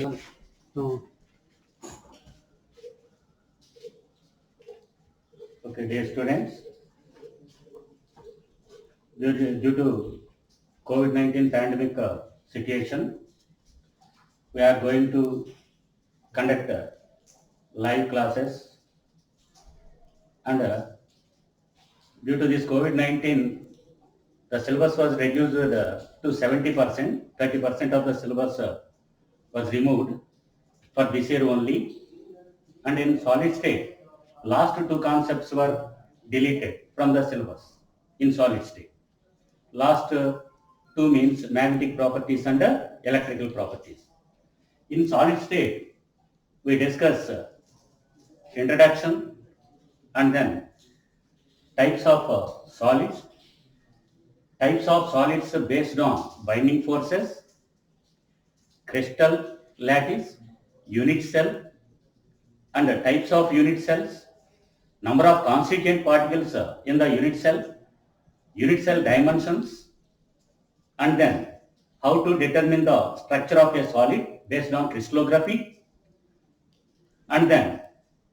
No. Okay, dear students, due to COVID-19 pandemic situation, we are going to conduct live classes, and due to this COVID-19, the syllabus was reduced to 70%, 30% of the syllabus was removed for this year only, and in solid state, last two concepts were deleted from the syllabus in solid state. Last two means magnetic properties and electrical properties. In solid state, we discuss introduction and then types of solids based on binding forces, crystal lattice, unit cell, and types of unit cells, number of constituent particles in the unit cell dimensions, and then how to determine the structure of a solid based on crystallography, and then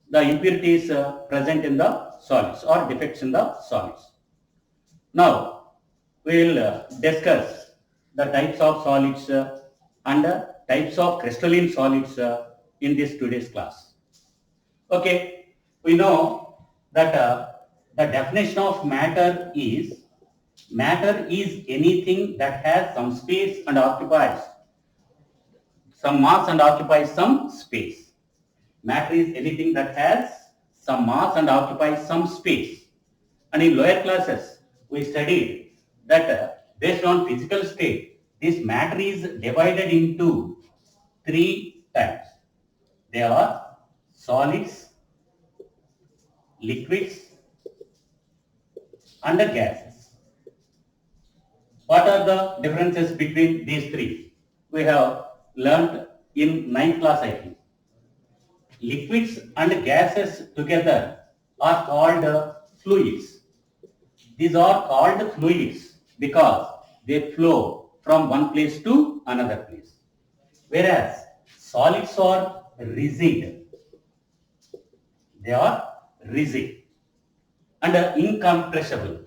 the impurities present in the solids or defects in the solids. Now we will discuss the types of solids and types of crystalline solids in this today's class. Okay, we know that the definition of matter is anything that has some space and occupies some mass and occupies some space. Matter is anything that has some mass and occupies some space. And in lower classes, we studied that based on physical state, this matter is divided into three types. They are solids, liquids, and gases. What are the differences between these three? We have learned in 9th class, I think. Liquids and gases together are called fluids. These are called fluids because they flow from one place to another place. Whereas solids are rigid. They are rigid and incompressible.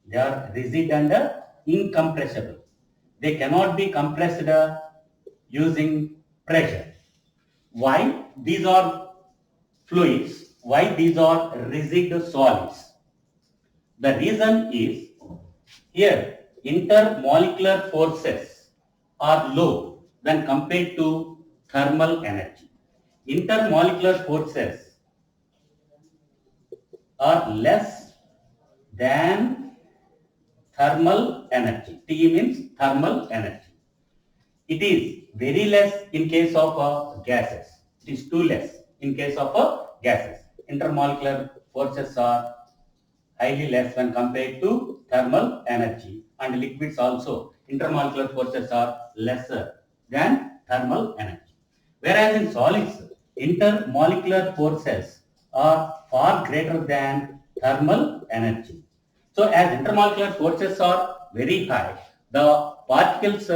They are rigid and incompressible. They cannot be compressed using pressure. Why these are fluids? Why these are rigid solids? The reason is here intermolecular forces are low when compared to thermal energy. Intermolecular forces are less than thermal energy. T means thermal energy. It is very less in case of gases. It is too less in case of gases. Intermolecular forces are highly less when compared to thermal energy, and liquids also intermolecular forces are lesser than thermal energy. Whereas in solids, intermolecular forces are far greater than thermal energy. So as intermolecular forces are very high, the particles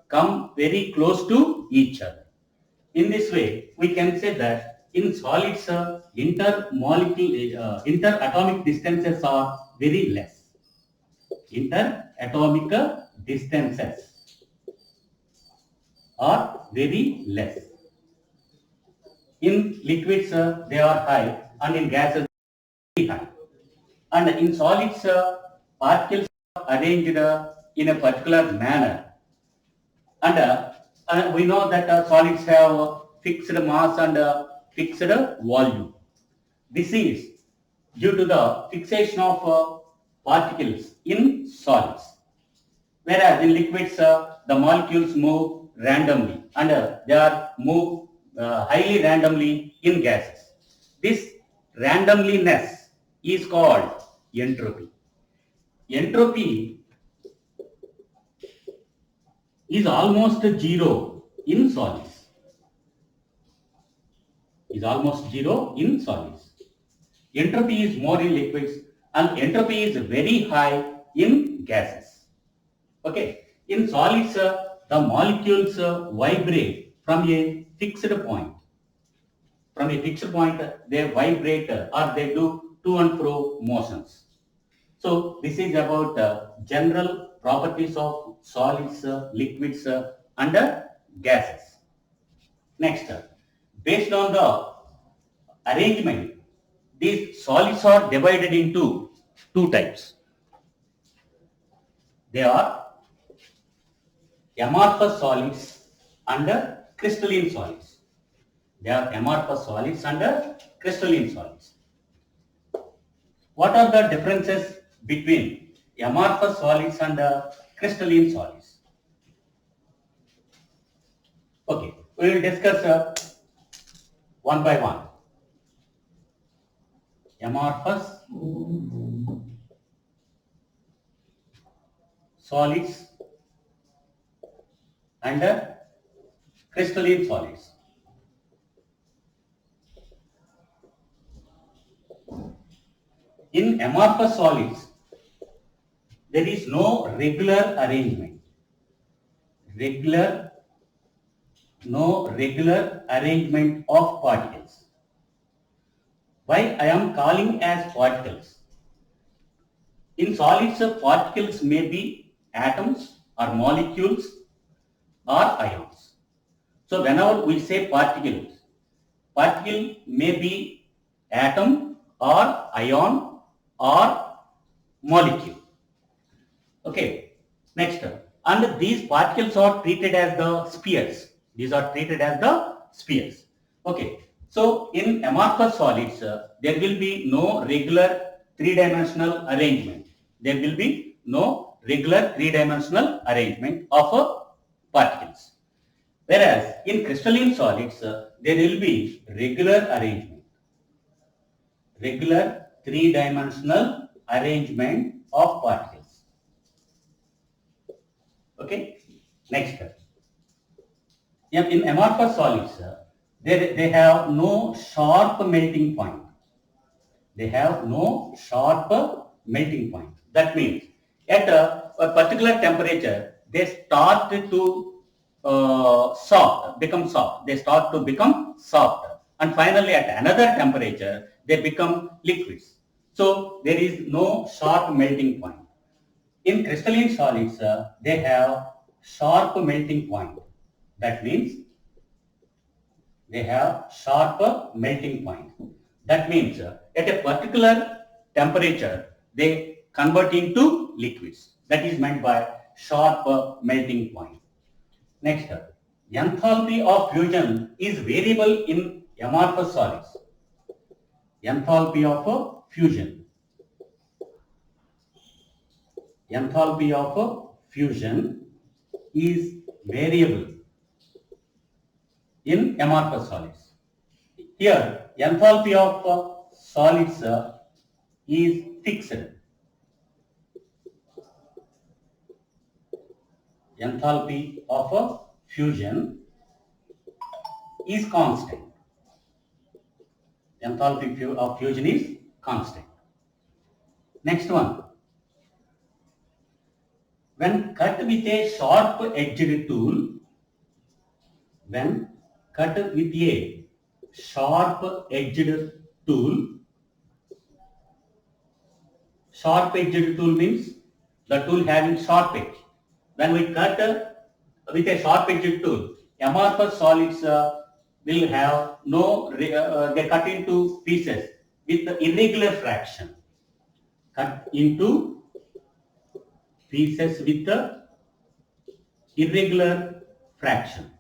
come very close to each other. In this way, we can say that in solids, interatomic distances are very less. Interatomic distances are very less. In liquids, they are high, and in gases, very high. And in solids, particles are arranged in a particular manner. And we know that solids have fixed mass and fixed volume. This is due to the fixation of particles in solids. Whereas in liquids, the molecules move randomly, and they are move highly randomly in gases. This randomliness is called entropy. Entropy is almost zero in solids. Is almost zero in solids. Entropy is more in liquids, and entropy is very high in gases. Okay, in solids, the molecules vibrate from a fixed point. From a fixed point, they vibrate or they do to and fro motions. So this is about general properties of solids, liquids, and gases. Next, based on the arrangement, these solids are divided into two types. They are amorphous solids and crystalline solids. They are amorphous solids and crystalline solids. What are the differences between amorphous solids and crystalline solids? Okay, we will discuss one by one. Amorphous solids and crystalline solids. In amorphous solids, there is no regular arrangement. No regular arrangement of particles. Why I am calling as particles? In solids, particles may be atoms or molecules or ions. So whenever we say particles, particle may be atom or ion or molecule. Okay, next. And these particles are treated as the spheres. These are treated as the spheres. Okay, so in amorphous solids, there will be no regular three-dimensional arrangement. There will be no regular three-dimensional arrangement of particles. Whereas in crystalline solids, there will be regular arrangement. Regular three-dimensional arrangement of particles. Okay, next. In amorphous solids, they have no sharp melting point. They have no sharp melting point. That means at a particular temperature, they start to become soft. They start to become soft. And finally at another temperature, they become liquids. So there is no sharp melting point. In crystalline solids, they have sharp melting point. That means they have sharp melting point. That means at a particular temperature, they convert into liquids. That is meant by sharp melting point. Next, enthalpy of fusion is variable in amorphous solids. Enthalpy of fusion. Enthalpy of fusion is variable in amorphous solids. Here, enthalpy of solids is fixed. Enthalpy of fusion is constant. Enthalpy of fusion is constant. Next one. When cut with a sharp-edged tool, sharp-edged tool means the tool having sharp edge. When we cut with a sharp-edged tool, amorphous solids will have they cut into pieces with irregular fraction. Cut into pieces with irregular fraction.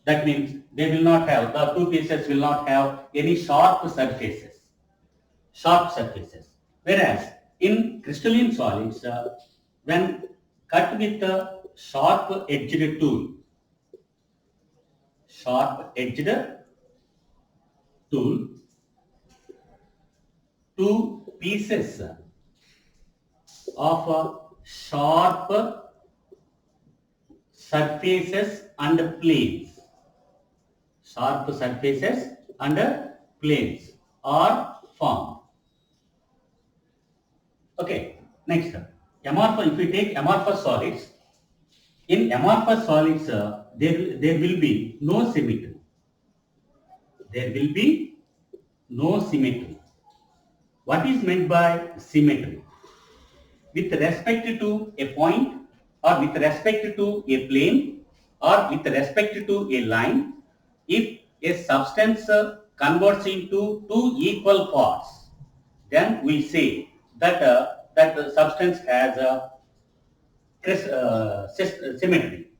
That means they will not have, the two pieces will not have any sharp surfaces. Whereas in crystalline solids, when cut with a sharp-edged tool, two pieces of sharp surfaces and planes. Sharp surfaces and planes are formed. Okay, next. amorphous, if we take amorphous solids, in amorphous solids, there will be no symmetry. There will be no symmetry. What is meant by symmetry? With respect to a point, or with respect to a plane, or with respect to a line, if a substance converts into two equal parts, then we say that that the substance has a symmetry.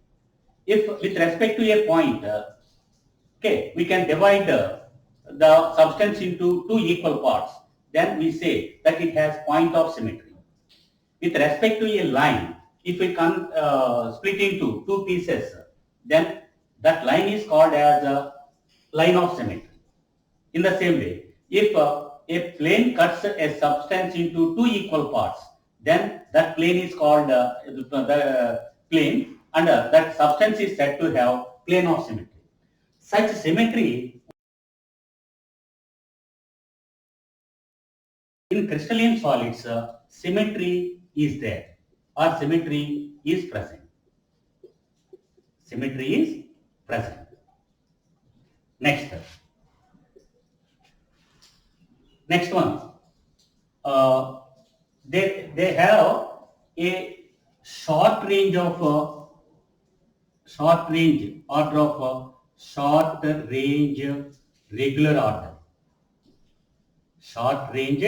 If with respect to a point, okay, we can divide the substance into two equal parts, then we say that it has point of symmetry. With respect to a line, if we can split into two pieces, then that line is called as a line of symmetry. In the same way, if a plane cuts a substance into two equal parts, then that plane is called the plane, and that substance is said to have plane of symmetry. Such symmetry in crystalline solids, symmetry is there, or symmetry is present. Symmetry is present. Next. Next one. They have a short range of short range order of short range regular order. Short range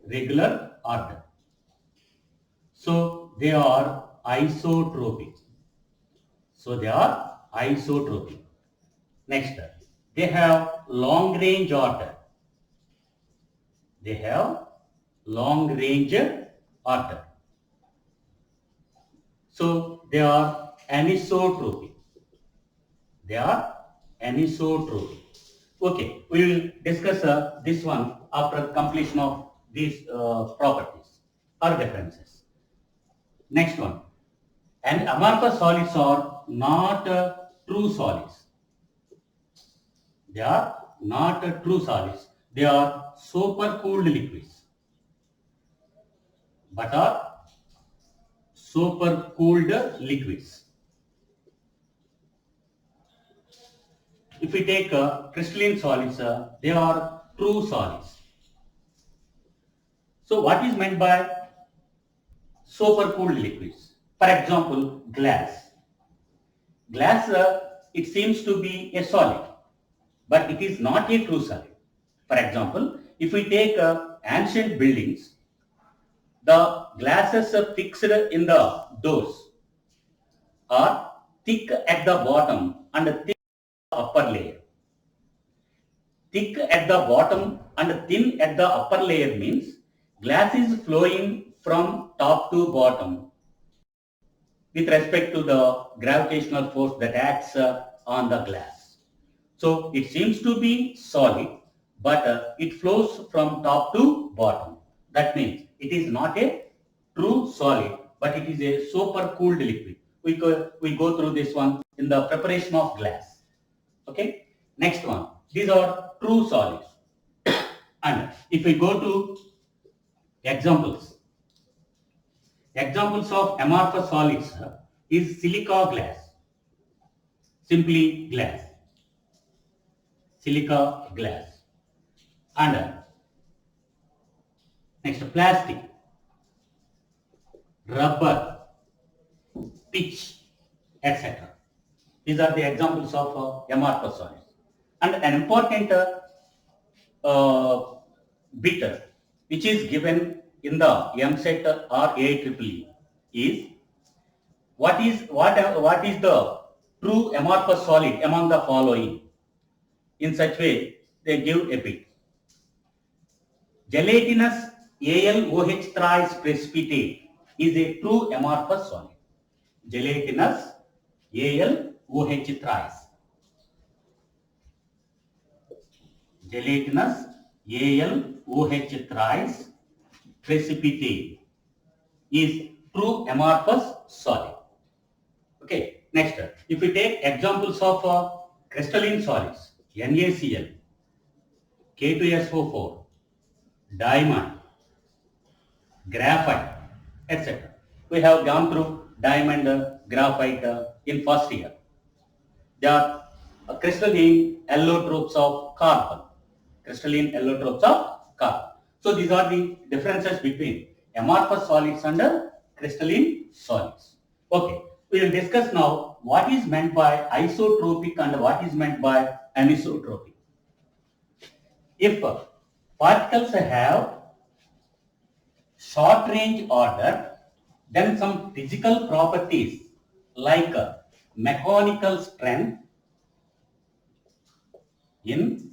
regular order. So they are isotropic. So they are isotropic. Next, they have long range order. They have long range order. So they are anisotropic. They are anisotropic. Okay, we will discuss this one after completion of these properties or differences. Next one. And amorphous solids are not true solids. They are not true solids. They are supercooled liquids, but are supercooled liquids. If we take crystalline solids, they are true solids. So what is meant by supercooled liquids? For example, glass. Glass, it seems to be a solid, but it is not a true solid. For example, if we take ancient buildings, the glasses fixed in the doors are thick at the bottom and thick at the upper layer. Thick at the bottom and thin at the upper layer means glass is flowing from top to bottom with respect to the gravitational force that acts on the glass. So it seems to be solid, but it flows from top to bottom. That means it is not a true solid, but it is a supercooled liquid. We go through this one in the preparation of glass. Okay. Next one. These are true solids. And if we go to examples of amorphous solids is silica glass. Simply glass. Silica glass. And next, plastic, rubber, pitch, etc. These are the examples of amorphous solids. And an important bit which is given in the EAMCET or AIEEE is what is the true amorphous solid among the following. In such way, they give a bit. Gelatinous AlOH thrice precipitate is a true amorphous solid. Gelatinous AlOH thrice. Gelatinous AlOH thrice precipitate is true amorphous solid. Okay, next, if we take examples of crystalline solids, NaCl, K2SO4, diamond, graphite, etc. We have gone through diamond, graphite in first year. They are crystalline allotropes of carbon. Crystalline allotropes of carbon. So these are the differences between amorphous solids and crystalline solids. Okay, we will discuss now what is meant by isotropic and what is meant by anisotropic. If particles have short range order, then some physical properties like mechanical strength in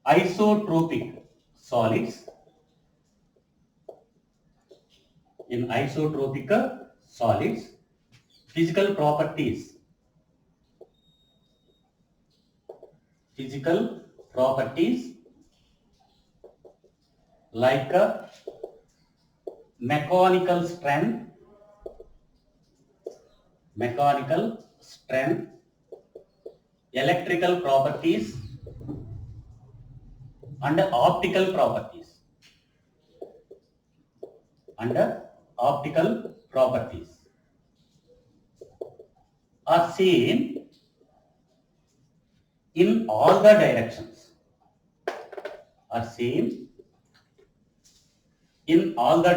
isotropic solids, physical properties like mechanical strength, electrical properties and optical properties are seen in all the directions. In all the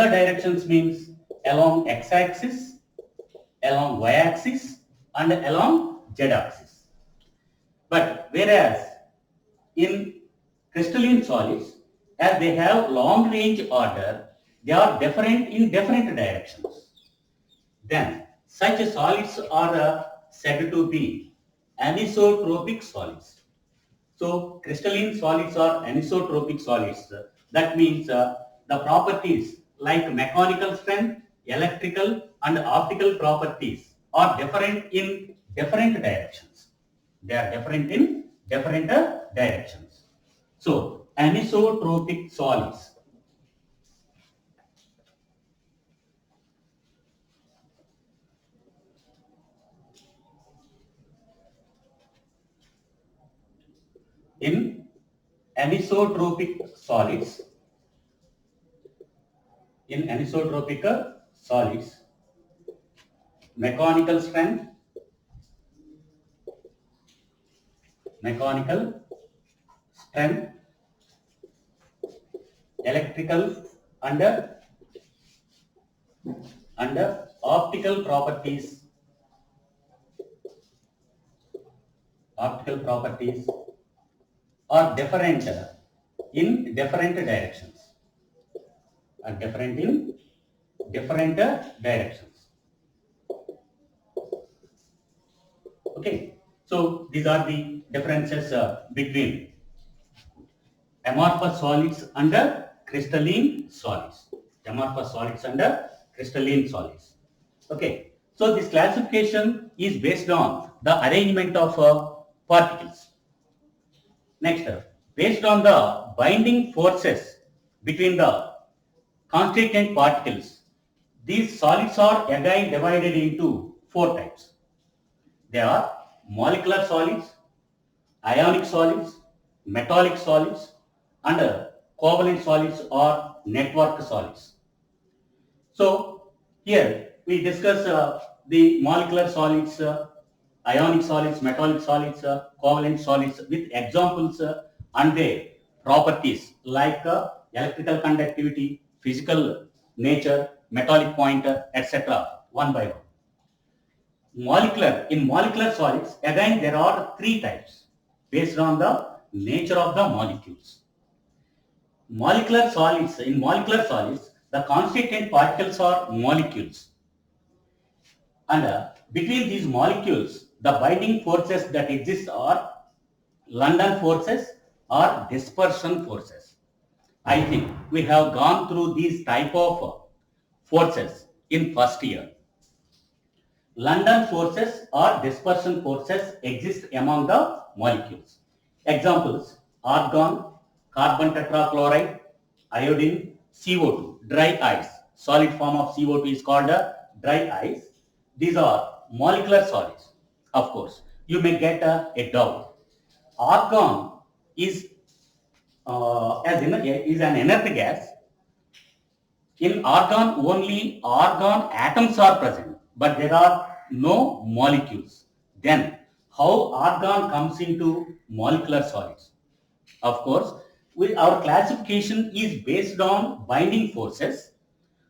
directions means along x-axis, along y-axis and along z-axis. But whereas in crystalline solids, as they have long range order, they are different in different directions. Then such solids are said to be anisotropic solids. So crystalline solids are anisotropic solids. That means the properties like mechanical strength, electrical and optical properties are different in different directions. They are different in different directions. So anisotropic solids. In anisotropic solids, mechanical strength, electrical and optical properties are different in different directions. Okay, so these are the differences between amorphous solids and crystalline solids. Okay, so this classification is based on the arrangement of particles. Next, based on the binding forces between the constituent particles, these solids are again divided into four types. They are molecular solids, ionic solids, metallic solids, and covalent solids or network solids. So here we discuss the molecular solids, ionic solids, metallic solids, covalent solids with examples and their properties like electrical conductivity, physical nature, metallic pointer, etc. one by one. In molecular solids, again there are three types based on the nature of the molecules. In molecular solids, the constituent particles are molecules. And between these molecules, the binding forces that exist are London forces or dispersion forces. I think we have gone through these type of forces in first year. London forces or dispersion forces exist among the molecules. Examples: argon, carbon tetrachloride, iodine, CO2, dry ice. Solid form of CO2 is called dry ice. These are molecular solids. Of course, you may get a doubt. Argon is is an inert gas. In argon, only argon atoms are present, but there are no molecules. Then, how argon comes into molecular solids? Of course, our classification is based on binding forces.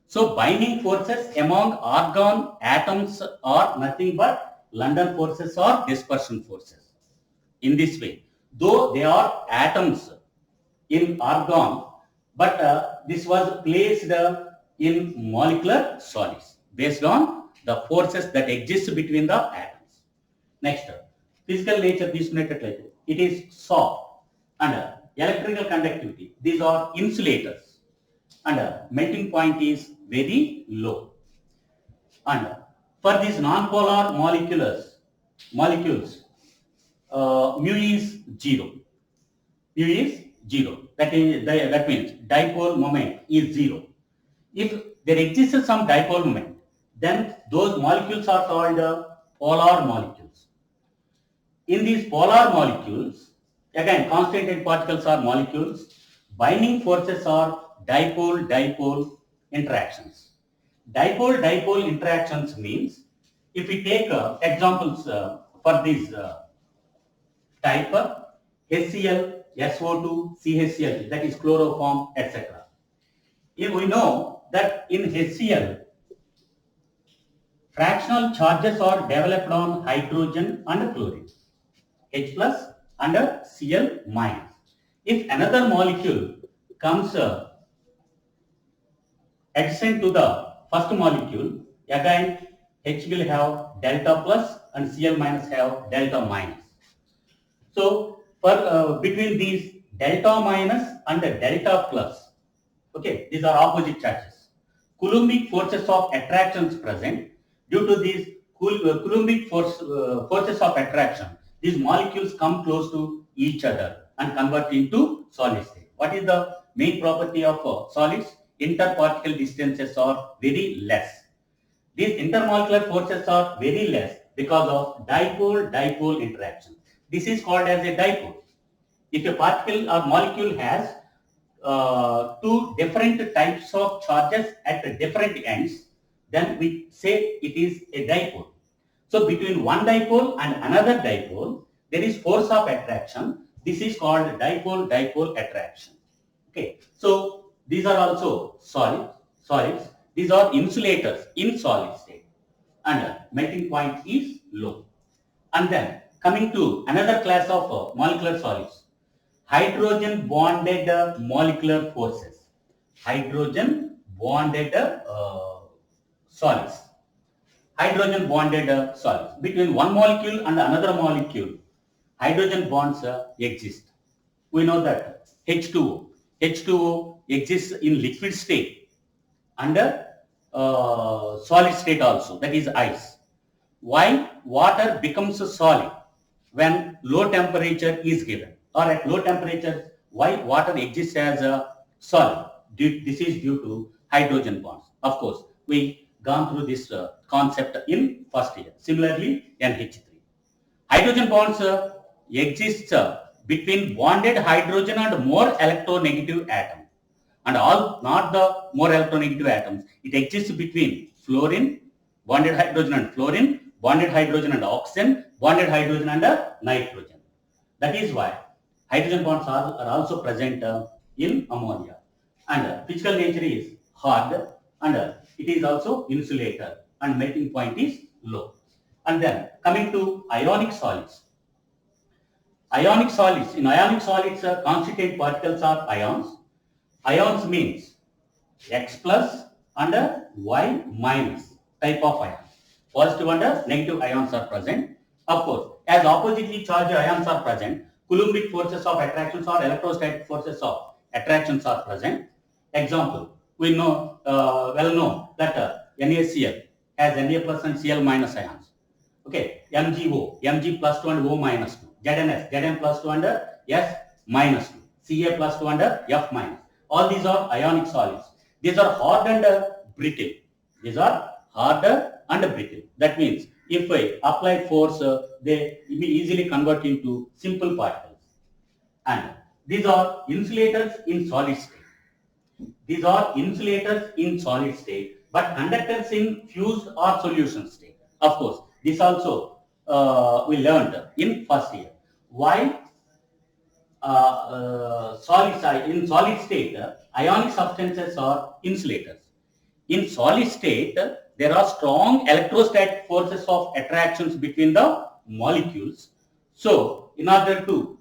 So, binding forces among argon atoms are nothing but London forces or dispersion forces. In this way, though they are atoms in argon, but this was placed in molecular solids based on the forces that exist between the atoms. Next, physical nature తీసుకున్నట్లయితే it is soft and electrical conductivity. These are insulators and melting point is very low. And for these non-polar molecules, mu is 0. Mu is 0. That means dipole moment is 0. If there exists some dipole moment, then those molecules are called polar molecules. In these polar molecules, again concentrated particles are molecules, binding forces are dipole-dipole interactions. Dipole-dipole interactions means, if we take examples for this type, HCl, SO2, CHCl, that is chloroform, etc. If we know that in HCl, fractional charges are developed on hydrogen and chlorine, H plus and Cl minus. If another molecule comes adjacent to the first molecule, again H will have delta plus and Cl minus have delta minus. So for between these delta minus and delta plus, okay, these are opposite charges. Coulombic forces of attractions present. Due to these Coulombic forces of attraction, these molecules come close to each other and convert into solid state. What is the main property of solids? Interparticle distances are very less. These intermolecular forces are very less because of dipole-dipole interaction. This is called as a dipole. If a particle or molecule has two different types of charges at different ends, then we say it is a dipole. So between one dipole and another dipole, there is force of attraction. This is called dipole-dipole attraction. Okay. So these are also solids. These are insulators in solid state, and melting point is low. And then coming to another class of molecular solids, hydrogen bonded molecular forces. Hydrogen bonded solids. Hydrogen bonded solids. Between one molecule and another molecule, hydrogen bonds exist. We know that H2O. H2O exists in liquid state and solid state also, that is ice. Why water becomes solid? When low temperature is given, or at low temperature, why water exists as a solid? This is due to hydrogen bonds. Of course, we gone through this concept in first year. Similarly, NH3. Hydrogen bonds exist between bonded hydrogen and more electronegative atom. And all not the more electronegative atoms. It exists between fluorine, bonded hydrogen and fluorine, bonded hydrogen and oxygen, bonded hydrogen and nitrogen. That is why hydrogen bonds are also present in ammonia. And physical nature is hard, and it is also insulator, and melting point is low. And then coming to ionic solids. Ionic solids. In ionic solids, constituent particles are ions. Ions means X plus and Y minus type of ion. Positive and negative ions are present. Of course, as oppositely charged ions are present, Coulombic forces of attractions or electrostatic forces of attractions are present. Example, we know well know that NaCl has Na plus and Cl minus ions. Okay, MgO, Mg plus 2 and O minus 2. ZnS, Zn plus 2 and S minus 2. Ca plus 2 and F minus. All these are ionic solids. These are hard and brittle. These are harder and brittle. That means if I apply force, they easily convert into simple particles. And These are insulators in solid state. These are insulators in solid state, but conductors in fused or solution state. Of course, this also we learned in first year. Why in solid state, ionic substances are insulators. In solid state, there are strong electrostatic forces of attractions between the molecules. So, in order to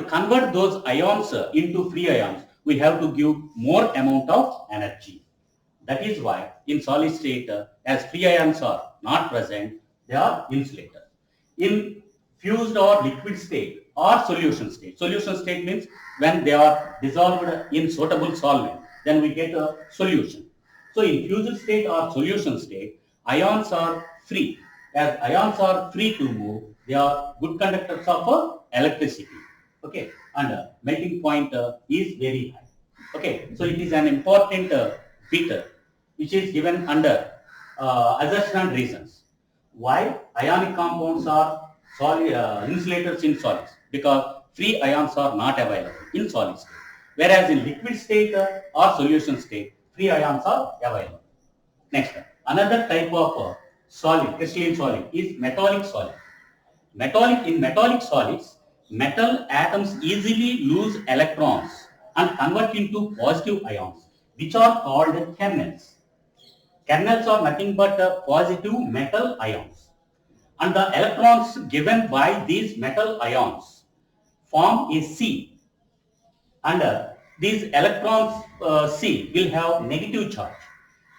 convert those ions into free ions, we have to give more amount of energy. That is why in solid state, as free ions are not present, they are insulator. In fused or liquid state or solution state. Solution state means when they are dissolved in suitable solvent, then we get a solution. So in fused state or solution state, ions are free. As ions are free to move, they are good conductors of electricity. Okay, and melting point is very high. Okay, so it is an important bit which is given under assertion and reasons. Why ionic compounds are solid insulators in solids? Because free ions are not available in solid state. Whereas in liquid state or solution state, free ions are available. Next, another type of solid, crystalline solid is metallic solid. In metallic solids, metal atoms easily lose electrons and convert into positive ions, which are called kernels. Kernels are nothing but positive metal ions. And the electrons given by these metal ions form a C. And these electrons C will have negative charge.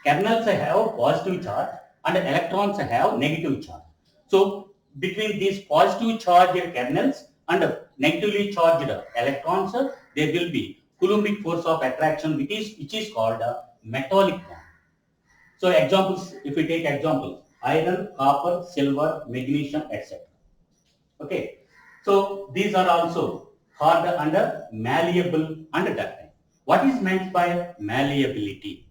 Kernels have positive charge and electrons have negative charge. So between these positive charged kernels and negatively charged electrons, there will be Coulombic force of attraction which is called metallic bond. So examples, if we take examples, iron, copper, silver, magnesium, etc. Okay. So these are also hard and malleable and ductile. What is meant by malleability?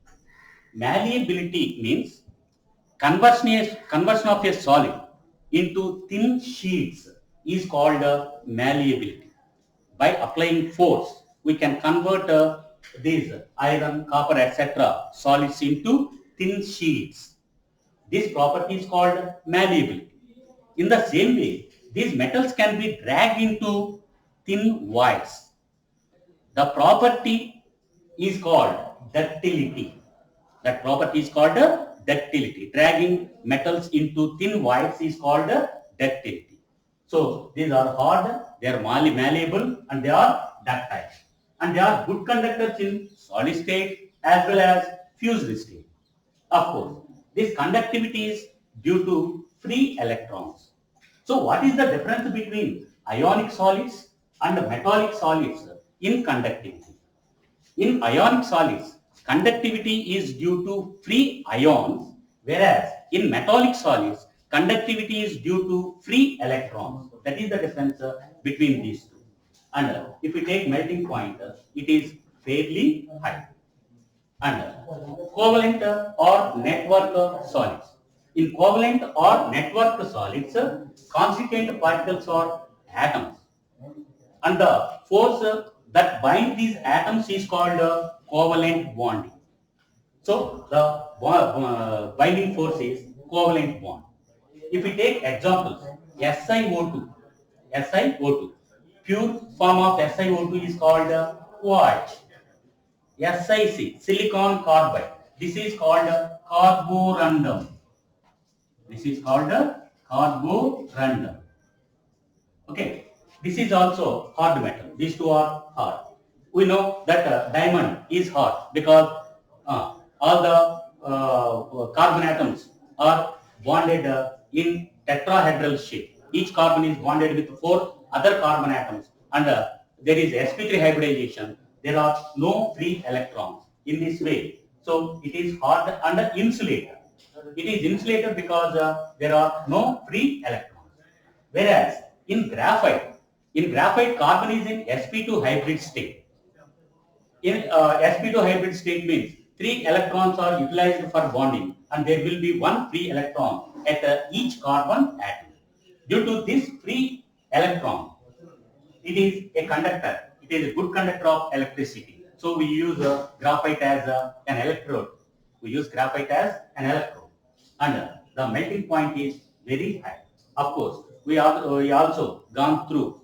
Malleability means conversion of a solid into thin sheets is called malleability. By applying force, we can convert these iron, copper, etc. solids into thin sheets. This property is called malleability. In the same way, these metals can be dragged into thin voids. The property is called ductility. That property is called ductility. Dragging metals into thin voids is called ductility. So these are hard, they are malleable, and they are ductile. And they are good conductors in solid state as well as fused state. Of course, this conductivity is due to free electrons. So what is the difference between ionic solids and metallic solids in conductivity? In ionic solids, conductivity is due to free ions, whereas in metallic solids, conductivity is due to free electrons. That is the difference between these two. And if we take melting point, it is fairly high. And covalent or network solids. In covalent or network solids, constituent particles are atoms. And the force that binds these atoms is called covalent bonding. So the binding force is covalent bond. If we take examples, SiO2, pure form of SiO2 is called quartz. SiC, silicon carbide. This is called carborundum. This is called carborundum. Okay. This is also hard metal. These two are hard. We know that diamond is hard because all the carbon atoms are bonded in tetrahedral shape. Each carbon is bonded with 4 other carbon atoms, and there is sp3 hybridization. There are no free electrons in this way. So it is hard and insulator. It is insulator because there are no free electrons. Whereas in graphite carbon is in sp2 hybrid state. In sp2 hybrid state means 3 electrons are utilized for bonding and there will be 1 free electron at each carbon atom. Due to this free electron, it is a conductor. It is a good conductor of electricity. So we use graphite as an electrode. We use graphite as an electrode. And the melting point is very high. Of course, we also gone through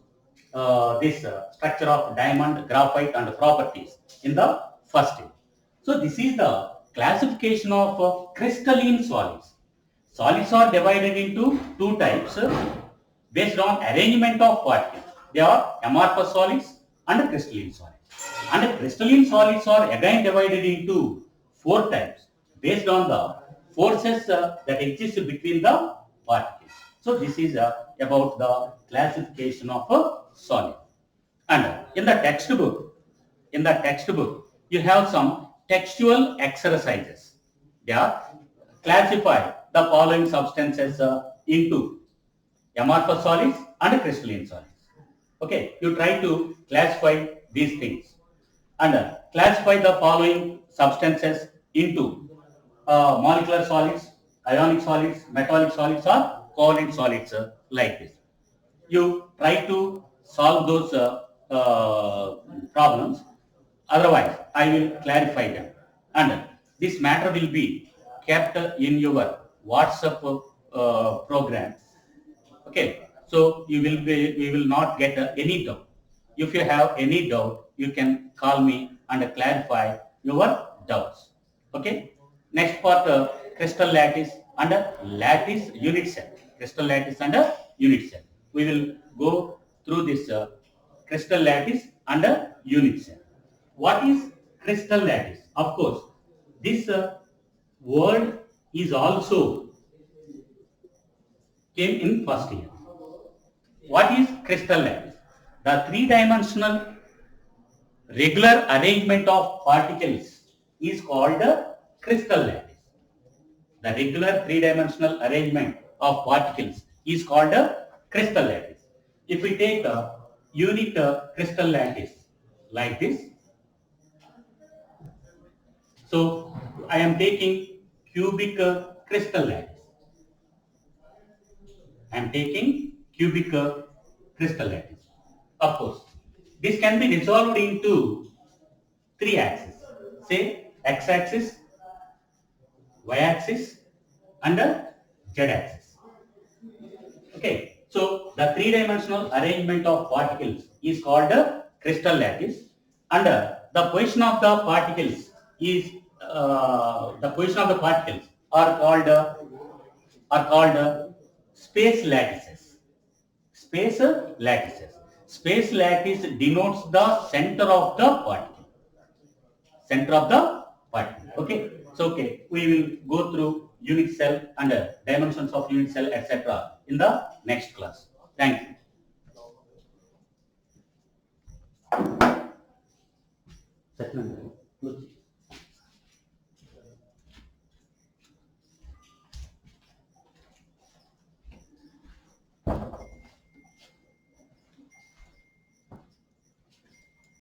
this structure of diamond, graphite and properties in the first year. So this is the classification of crystalline solids. Solids are divided into two types based on arrangement of particles. They are amorphous solids and crystalline solids. And crystalline solids are again divided into four types based on the forces that exist between the particles. So this is about the classification of a solid. And in the textbook, you have some textual exercises. They are classify the following substances into amorphous solids and crystalline solids. Okay, you try to classify these things and classify the following substances into molecular solids, ionic solids, metallic solids or covalent solids like this. You try to solve those problems. Otherwise, I will clarify them. And this matter will be kept in your WhatsApp program. Okay. So we will not get any doubt. If you have any doubt, you can call me and clarify your doubts. Okay. Next part, crystal lattice and lattice unit cell. Crystal lattice and unit cell. We will go through this crystal lattice and unit cell. What is crystal lattice? Of course, this word is also came in first year. What is crystal lattice? The three-dimensional regular arrangement of particles is called crystal lattice. The regular three-dimensional arrangement of particles is called crystal lattice. If we take a unit crystal lattice like this, so I am taking cubic crystal lattice. I am taking cubic crystal lattice. Of course, this can be resolved into three axes. Say x-axis, y-axis, and z-axis. Okay. So the three-dimensional arrangement of particles is called crystal lattice, and the position of the particles is are called space lattices. Space lattice denotes the center of the particle. Okay. So we will go through unit cell and dimensions of unit cell, etc. in the next class. Thank you.